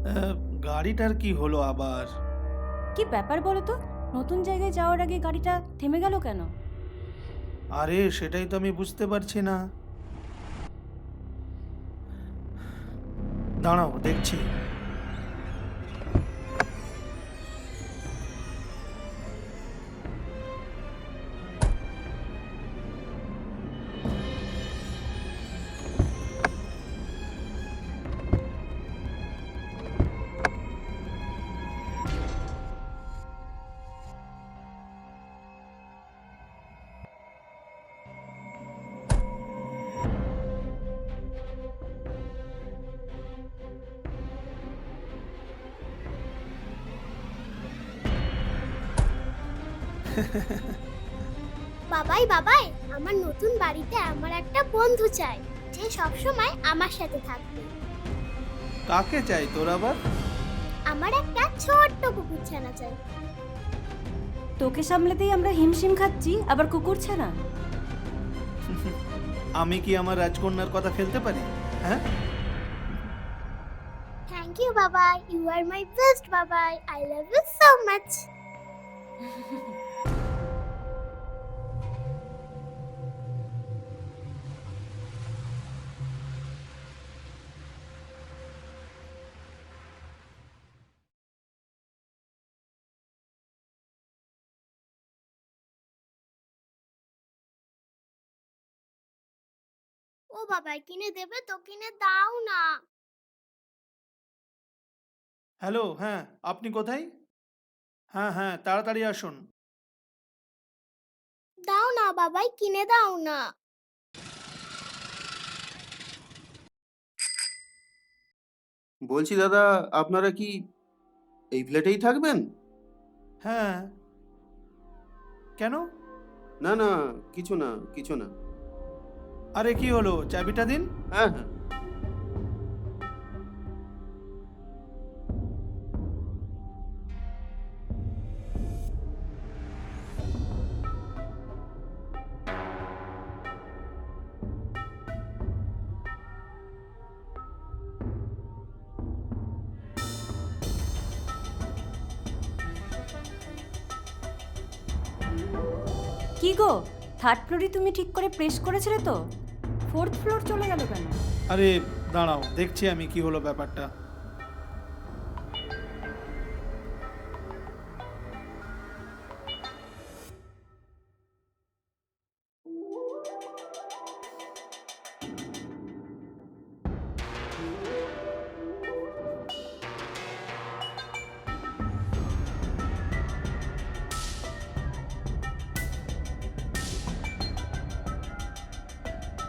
আহ, গাড়িটার কি হলো আবার? কি ব্যাপার বলো তো? নতুন জায়গায় যাওয়ার আগে গাড়িটা থেমে গেল কেন? আরে সেটাই তো আমি বুঝতে পারছি না। দাঁড়াও, দেখছি। বাবাই বাবাই, আমার নতুন বাড়িতে আমার একটা বন্ধু চাই, যে সব সময় আমার সাথে থাকবে। কাকে চাই তোর আবার? আমার একটা ছোট্ট কুকুর ছানা চাই। তোকে সামলাতেই আমরা হিমশিম খাচ্ছি, আবার কুকুর ছানা? আমি কি আমার রাজকন্যার কথা ফেলতে পারি? হ্যাঁ। Thank you Babai, you are my best Babai, I love you so much. ও বাবাই, কিনে দেবে তো? কিনে দাও না। হ্যালো, হ্যাঁ। আপনি কোথায়? হ্যাঁ হ্যাঁ, তাড়াতাড়ি আসুন। দাও না বাবাই, কিনে দাও না। বলছি দাদা, আপনারা কি এই ফ্ল্যাটেই থাকবেন? হ্যাঁ। কেন? না না, কিছু না, কিছু না। আরে কি হলো, চাবিটা দিন। হ্যাঁ হ্যাঁ। কি গো, থার্ড ফ্লোরই তুমি ঠিক করে প্রেস করেছিলে তো? ফোর্থ ফ্লোর চলে গেল কেন? আরে দাঁড়াও, দেখছি আমি কি হলো ব্যাপারটা।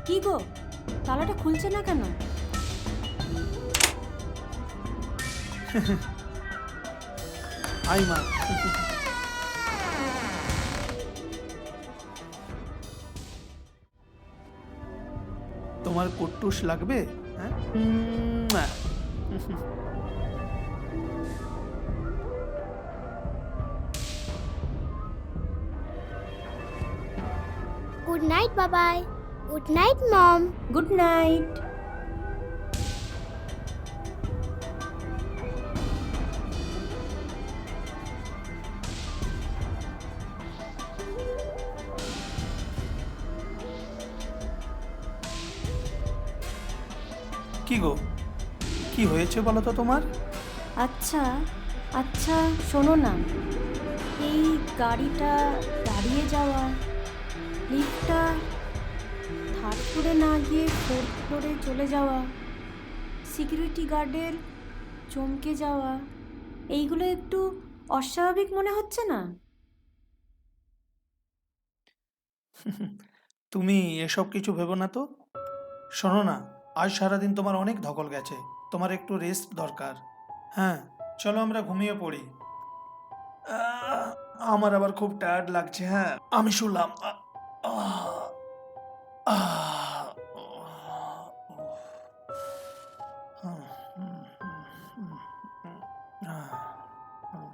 কি গো, তালাটা খুলছে না কেন? আই মা। তোমার কুট্টুস লাগবে? হ্যাঁ। আহ। Good night Babai. Good night mom. Good night. কি গো, কি হয়েছে বলো তো তোমার? আচ্ছা আচ্ছা, শোনো না, এই গাড়িটা দাঁড়িয়ে যাওয়া, লিফটটা থার্ড ফ্লোরে না গিয়ে ফোর্থ ফ্লোরে চলে যাওয়া, সিকিউরিটি গার্ডের চমকে যাওয়া, এইগুলো একটু অস্বাভাবিক মনে হচ্ছে না? তুমি এসব কিছু ভেবো না তো। শোনো না, আজ সারাদিন তোমার অনেক ধকল গেছে। তোমার একটু রেস্ট দরকার। হ্যাঁ, চলো আমরা ঘুমিয়ে পড়ি। আহ, আমার আবার খুব টায়ার্ড লাগছে। হ্যাঁ, আমি শুলাম। আহ, আহ, হুম, হুম, হুম, হুম, হুম, আহ, হুম।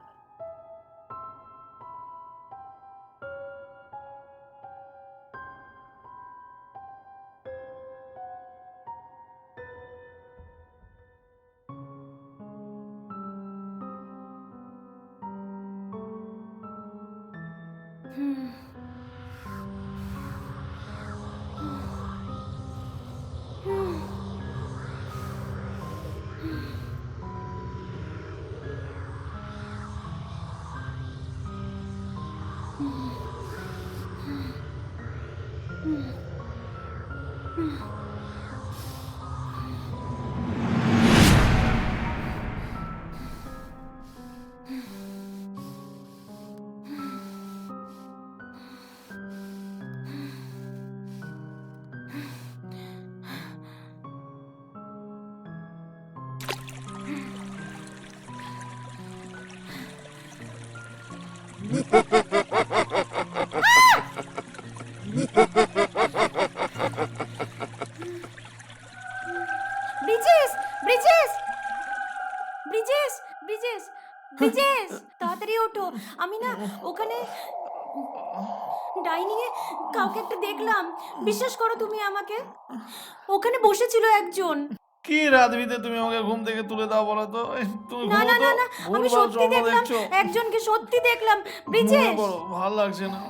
ব্রিজেশ, ব্রিজেশ, ব্রিজেশ, ব্রিজেশ, ব্রিজেশ, তাড়াতাড়ি ওঠো। আমি না ওখানে ডাইনিং এ কাউকে একটা দেখলাম। বিশ্বাস করো তুমি আমাকে, ওখানে বসেছিল একজন। কি রাত বিতে তুমি আমাকে ঘুম থেকে তুলে দাও বলো তো? তুমি না ঘুমো না তো, না না, আমি ভুলভাল সত্যি স্বপ্ন দেখলাম, দেখছো। একজনকে সত্যি দেখলাম। ঘুমিয়ে ব্রিজেশ, পড়ো, ভাল লাগছে না।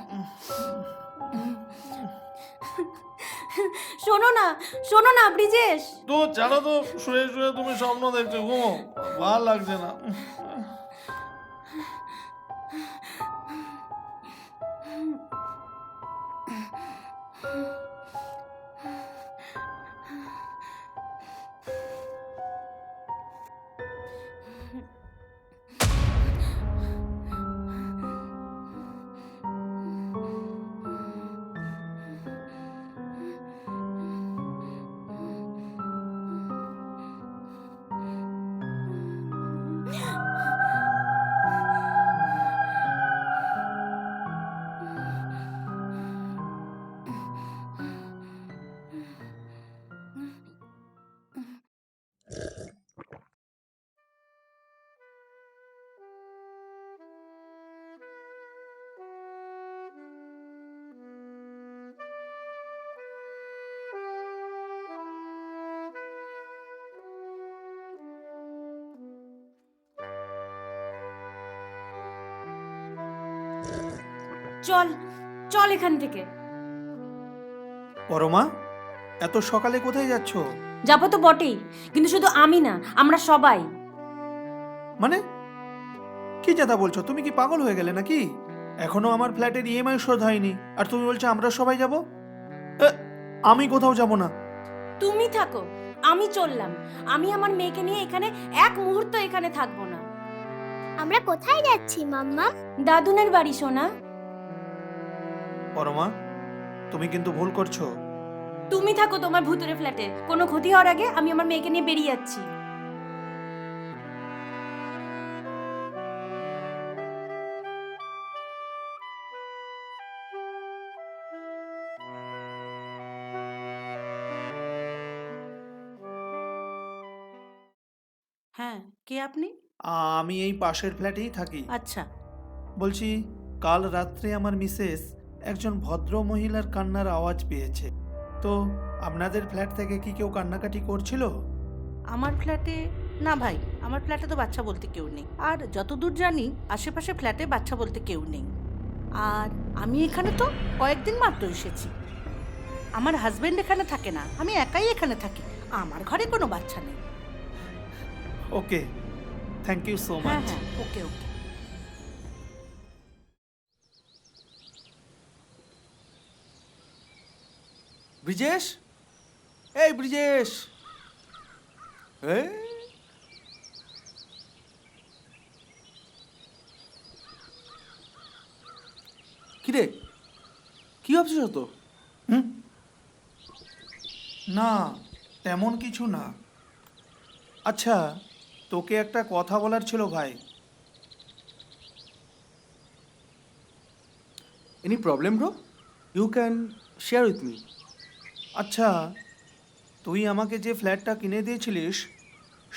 শোনো না, শোনো না ব্রিজেশ। তো জানো তো, শুয়ে শুয়ে তুমি স্বপ্ন দেখছো, ঘুমো, ভাল লাগছে না। চল, চল এখান থেকে। পরমা, এত সকালে কোথায় যাচ্ছ? যাবো তো বটেই, কিন্তু শুধু আমি না, আমরা সবাই। মানে কি কথা বলছো? তুমি কি পাগল হয়ে গেলে নাকি? এখনো আমার ফ্ল্যাটের ইএমআই শোধ হয়নি, আর তুমি বলছো আমরা সবাই যাব? আমি কোথাও যাব না। তুমি থাকো, আমি চললাম। আমি আমার মেয়েকে নিয়ে এখানে এক মুহূর্ত এখানে থাকবো না। আমরা কোথায় যাচ্ছি মাম্মা? দাদুনের বাড়ি সোনা। পরমা, তুমি কিন্তু ভুল করছো। তুমি থাকো তোমার ভুতুরে ফ্ল্যাটে, কোনো ক্ষতি হওয়ার আগে আমি আমার মেয়েকে নিয়ে বেরিয়ে যাচ্ছি। হ্যাঁ, কে আপনি? আমি এই পাশের ফ্ল্যাটেই থাকি। আচ্ছা, বলছি, কাল রাত্রে আমার মিসেস একজন ভদ্র মহিলার কান্নার আওয়াজ পেয়েছে। তো আপনাদের ফ্ল্যাট থেকে কি কেউ কান্নাকাটি করছিল? আমার ফ্ল্যাটে না ভাই, আমার ফ্ল্যাটে তো বাচ্চা বলতে কেউ নেই। আর যতদূর জানি আশেপাশে ফ্ল্যাটে বাচ্চা বলতে কেউ নেই। আর আমি এখানে তো কয়েকদিন মাত্র এসেছি। আমার হাজবেন্ড এখানে থাকে না, আমি একাই এখানে থাকি। আমার ঘরে কোনো বাচ্চা নেই। ওকে, থ্যাংক ইউ সো হ্যাঁ মাচ। হ্যাঁ, ওকে ওকে। ব্রিজেশ, এই ব্রিজেশ, কিরে, কি ভাবছিস তো? হুম? না, তেমন কিছু না। আচ্ছা, তোকে একটা কথা বলার ছিল ভাই। Any problem bro? You can share with me. আচ্ছা, তুই আমাকে যে ফ্ল্যাটটা কিনে দিয়েছিলিস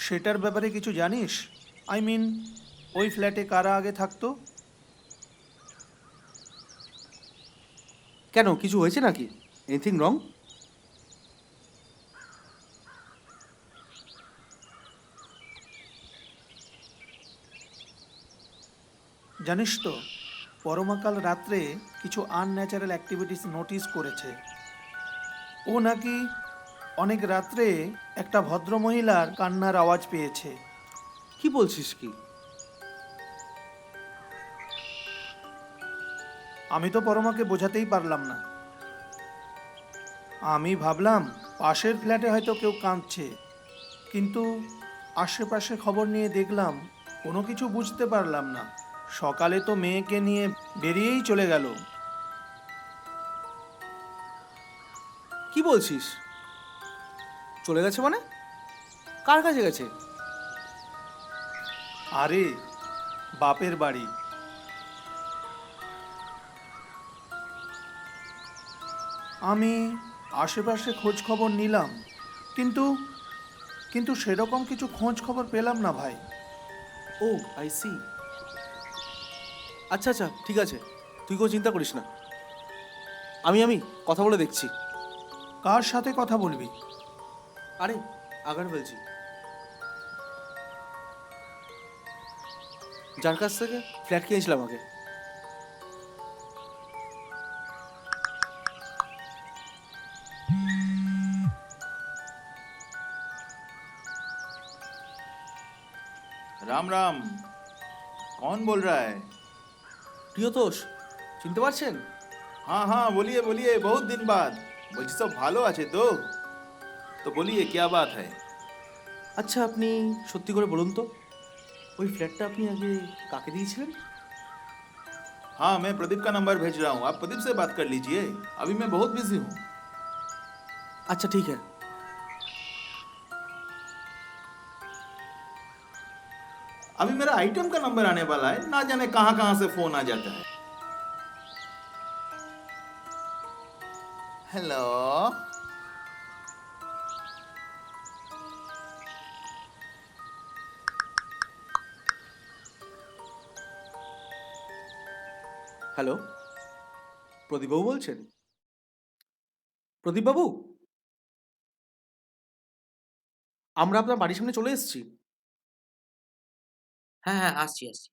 সেটার ব্যাপারে কিছু জানিস? আই মিন, ওই ফ্ল্যাটে কারা আগে থাকতো? কেন, কিছু হয়েছে নাকি? Anything wrong? জানিস তো, পরমা কাল রাত্রে কিছু আনন্যাচারাল অ্যাক্টিভিটিস নোটিস করেছে। ও নাকি অনেক রাত্রে একটা ভদ্রমহিলার কান্নার আওয়াজ পেয়েছে। কি বলছিস কি? আমি তো পরমাকে বোঝাতেই পারলাম না। আমি ভাবলাম পাশের ফ্ল্যাটে হয়তো কেউ কাঁদছে, কিন্তু আশেপাশে খবর নিয়ে দেখলাম কোনো কিছু বুঝতে পারলাম না। সকালে তো মেয়েকে নিয়ে বেরিয়েই চলে গেল। কি বলছিস? চলে গেছে মানে? কার কাছে গেছে? আরে বাপের বাড়ি। আমি আশেপাশে খোঁজ খবর নিলাম, কিন্তু কিন্তু সেরকম কিছু খোঁজ খবর পেলাম না ভাই। ও আই সি। আচ্ছা আচ্ছা, ঠিক আছে, তুই কোনো চিন্তা করিস না। আমি কথা বলে দেখছি। কার সাথে কথা বলবি? আরে আগার বলছি, যার কাছ থেকে ফ্ল্যাট কিনেছিলাম আগে। राम राम। कौन बोल रहा है? প্রিয়তোষ, চিনতে পারছেন? हाँ हाँ, बोलिए बोलिए, बहुत दिन बाद। বলছি সব ভালো আছে তো? তো बोलिए क्या बात है? আচ্ছা, আপনি সত্যি করে বলুন তো, ওই ফ্ল্যাটটা আপনি আগে কাকে দিয়েছিলেন? हाँ, मैं प्रदीप का नंबर भेज रहा हूँ, आप प्रदीप से बात कर लीजिए। अभी मैं बहुत बिजी हूँ। अच्छा ठीक है। अभी मेरा आइटम का नंबर आने वाला है, ना जाने कहाँ कहाँ से फोन आ जाता है। हेलो। হ্যালো, প্রদীপবাবু বলছেন? প্রদীপবাবু, আমরা আপনার বাড়ির সামনে চলে এসেছি। হ্যাঁ হ্যাঁ, আসছি আসছি।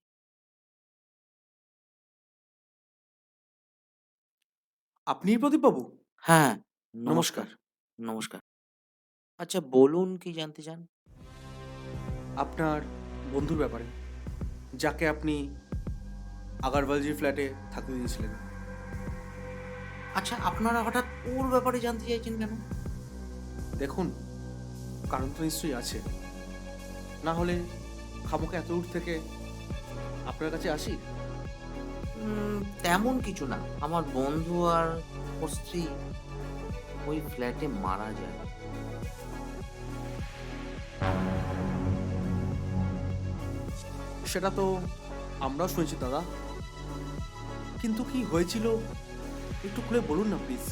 আপনিই প্রদীপবাবু? হ্যাঁ, নমস্কার। নমস্কার। আচ্ছা বলুন, কি জানতে চান? আপনার বন্ধুর ব্যাপারে, যাকে আপনি আগারওয়ালজির ফ্ল্যাটে থাকতে দিয়েছিলেন। আচ্ছা, আপনারা হঠাৎ ওর ব্যাপারে জানতে চাইছেন কেন? দেখুন, কারণ তো নিশ্চয়ই আছে, না হলে খামোকা এত দূর থেকে আপনার কাছে আসি। তেমন কিছু না। আমার বন্ধু আর ওর স্ত্রী ওই ফ্ল্যাটে মারা যায়। সেটা তো আমরাও শুনেছি দাদা, কিন্তু কি হয়েছিল একটু খুলে বলুন না প্লিজ।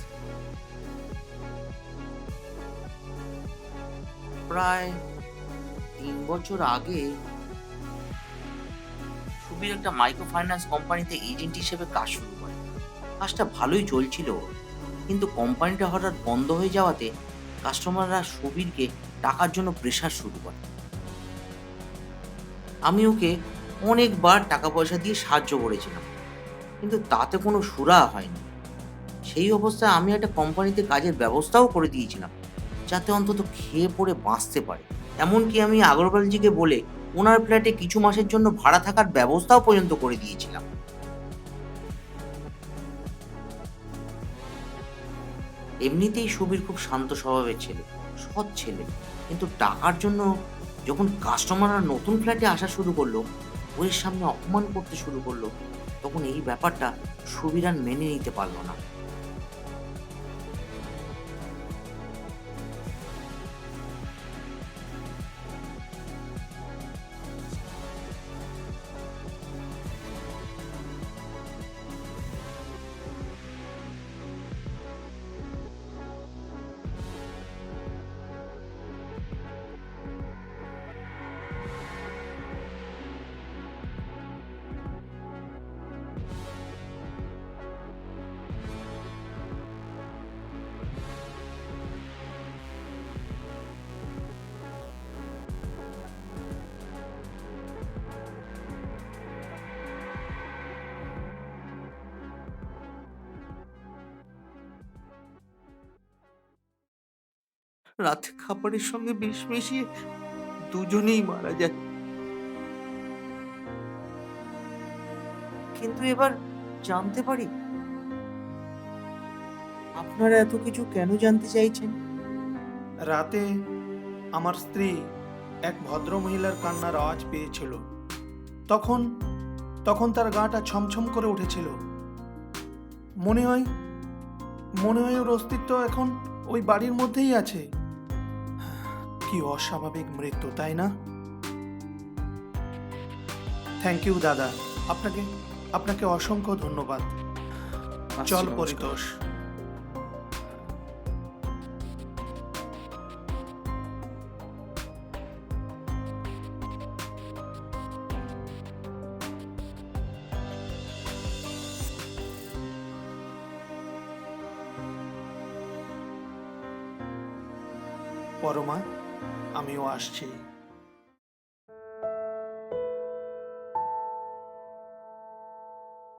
প্রায় 3 বছর আগে সুবীর একটা মাইক্রো ফাইন্যান্স কোম্পানিতে এজেন্ট হিসেবে কাজ শুরু করে। কাজটা ভালোই চলছিল, কিন্তু কোম্পানিটা হঠাৎ বন্ধ হয়ে যাওয়াতে কাস্টমাররা সুবীরকে টাকার জন্য প্রেশার শুরু করে। আমি ওকে অনেকবার টাকা পয়সা দিয়ে সাহায্য করেছিলাম, কিন্তু তাতে কোনো সুরাহা হয়নি। সেই অবস্থায় আমি একটা কোম্পানিতে কাজের ব্যবস্থাও করে দিয়েছিলাম, যাতে অন্তত খেয়ে পড়ে বাঁচতে পারে। এমনকি আমি আগরওয়ালজিকে বলে ওনার ফ্ল্যাটে কিছু মাসের জন্য ভাড়া থাকার ব্যবস্থাও পর্যন্ত করে দিয়েছিলাম। এমনিতেই সুবীর খুব শান্ত স্বভাবের ছেলে, সৎ ছেলে, কিন্তু টাকার জন্য যখন কাস্টমাররা নতুন ফ্ল্যাটে আসা শুরু করলো, ওর সামনে অপমান করতে শুরু করলো, তখন এই ব্যাপারটা সুবীর আর মেনে নিতে পারলো না। রাতে খাবারের সঙ্গে বিষ মিশিয়ে দুজনেই মারা যায়। কিন্তু এবার জানতে পারি আপনারা এত কিছু কেন জানতে চাইছেন? রাতে আমার স্ত্রী এক ভদ্র মহিলার কান্নার আওয়াজ পেয়েছিল। তখন তখন তার গাটা ছমছম করে উঠেছিল। মনে হয় ওর অস্তিত্ব এখন ওই বাড়ির মধ্যেই আছে। কি অস্বাভাবিক মৃত্যু, তাই না? থ্যাংক ইউ দাদা, আপনাকে অসংখ্য ধন্যবাদ। আসছি, চল নমস্কার। পরিতোষ। পরমা, আমিও আসছি।